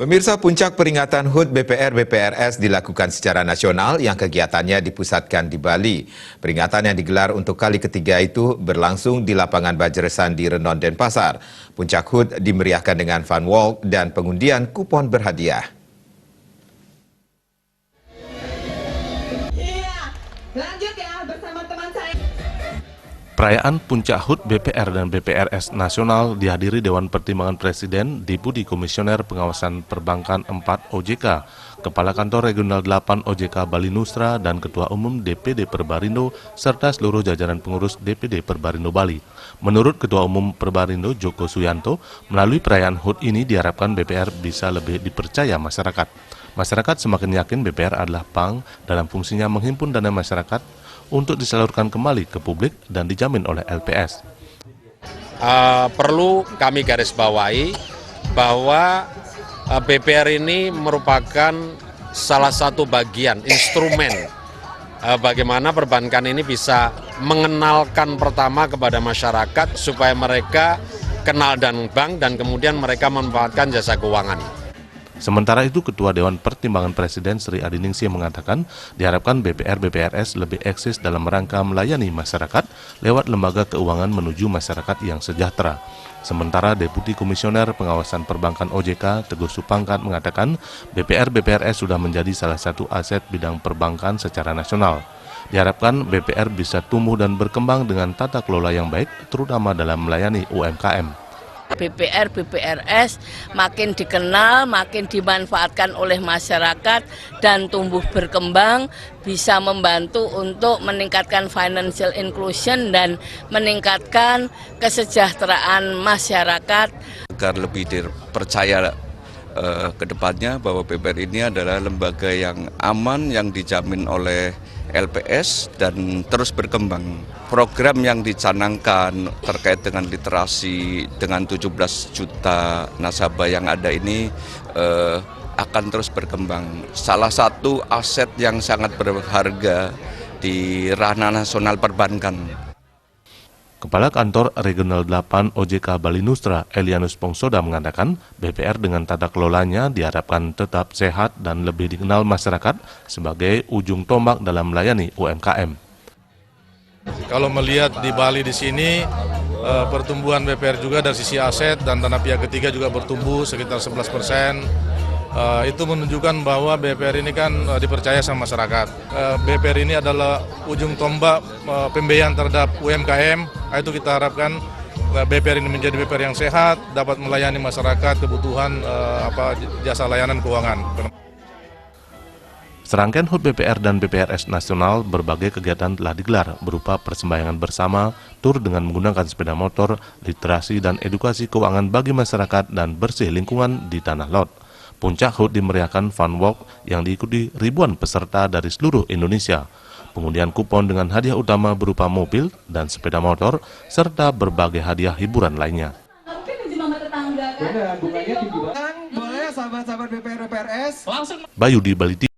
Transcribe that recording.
Pemirsa, puncak peringatan HUT BPR-BPRS dilakukan secara nasional yang kegiatannya dipusatkan di Bali. Peringatan yang digelar untuk kali ketiga itu berlangsung di lapangan Bajresan di Renon, Denpasar. Puncak HUT dimeriahkan dengan fun walk dan pengundian kupon berhadiah. Lanjut ya bersama teman saya. Perayaan Puncak HUT BPR dan BPRS Nasional dihadiri Dewan Pertimbangan Presiden, Deputi Komisioner Pengawasan Perbankan 4 OJK, Kepala Kantor Regional 8 OJK Bali Nusra, dan Ketua Umum DPD Perbarindo, serta seluruh jajaran pengurus DPD Perbarindo Bali. Menurut Ketua Umum Perbarindo Joko Suyanto, melalui perayaan HUT ini diharapkan BPR bisa lebih dipercaya masyarakat. Masyarakat semakin yakin BPR adalah bank dalam fungsinya menghimpun dana masyarakat untuk disalurkan kembali ke publik dan dijamin oleh LPS. Perlu kami garis bawahi bahwa BPR ini merupakan salah satu bagian instrumen bagaimana perbankan ini bisa mengenalkan pertama kepada masyarakat supaya mereka kenal dan bank dan kemudian mereka memanfaatkan jasa keuangan. Sementara itu, Ketua Dewan Pertimbangan Presiden Sri Adiningsih mengatakan diharapkan BPR-BPRS lebih eksis dalam rangka melayani masyarakat lewat lembaga keuangan menuju masyarakat yang sejahtera. Sementara Deputi Komisioner Pengawasan Perbankan OJK Teguh Supangkat mengatakan BPR-BPRS sudah menjadi salah satu aset bidang perbankan secara nasional. Diharapkan BPR bisa tumbuh dan berkembang dengan tata kelola yang baik, terutama dalam melayani UMKM. BPR, BPRS makin dikenal, makin dimanfaatkan oleh masyarakat dan tumbuh berkembang, bisa membantu untuk meningkatkan financial inclusion dan meningkatkan kesejahteraan masyarakat. Agar lebih dipercaya ke depannya bahwa BPR ini adalah lembaga yang aman, yang dijamin oleh LPS dan terus berkembang. Program yang dicanangkan terkait dengan literasi dengan 17 juta nasabah yang ada ini akan terus berkembang. Salah satu aset yang sangat berharga di ranah nasional perbankan. Kepala Kantor Regional 8 OJK Bali Nusra, Elianus Pongsoda mengatakan BPR dengan tata kelolanya diharapkan tetap sehat dan lebih dikenal masyarakat sebagai ujung tombak dalam melayani UMKM. Kalau melihat di Bali di sini, pertumbuhan BPR juga dari sisi aset dan dana pihak ketiga juga bertumbuh sekitar 11%. Itu menunjukkan bahwa BPR ini kan dipercaya sama masyarakat. BPR ini adalah ujung tombak pembiayaan terhadap UMKM. Itu kita harapkan BPR ini menjadi BPR yang sehat, dapat melayani masyarakat kebutuhan jasa layanan keuangan. Serangkaian HUT BPR dan BPRS Nasional berbagai kegiatan telah digelar berupa persembayangan bersama, tur dengan menggunakan sepeda motor, literasi dan edukasi keuangan bagi masyarakat dan bersih lingkungan di Tanah Lot. Puncak HUT dimeriahkan fun walk yang diikuti ribuan peserta dari seluruh Indonesia. Pengundian kupon dengan hadiah utama berupa mobil dan sepeda motor, serta berbagai hadiah hiburan lainnya. Mungkin menjadi tetangga kan? Benar, bunganya tinggi banget. Boleh sahabat-sahabat BPR-BPRS langsung Bayu di Bali.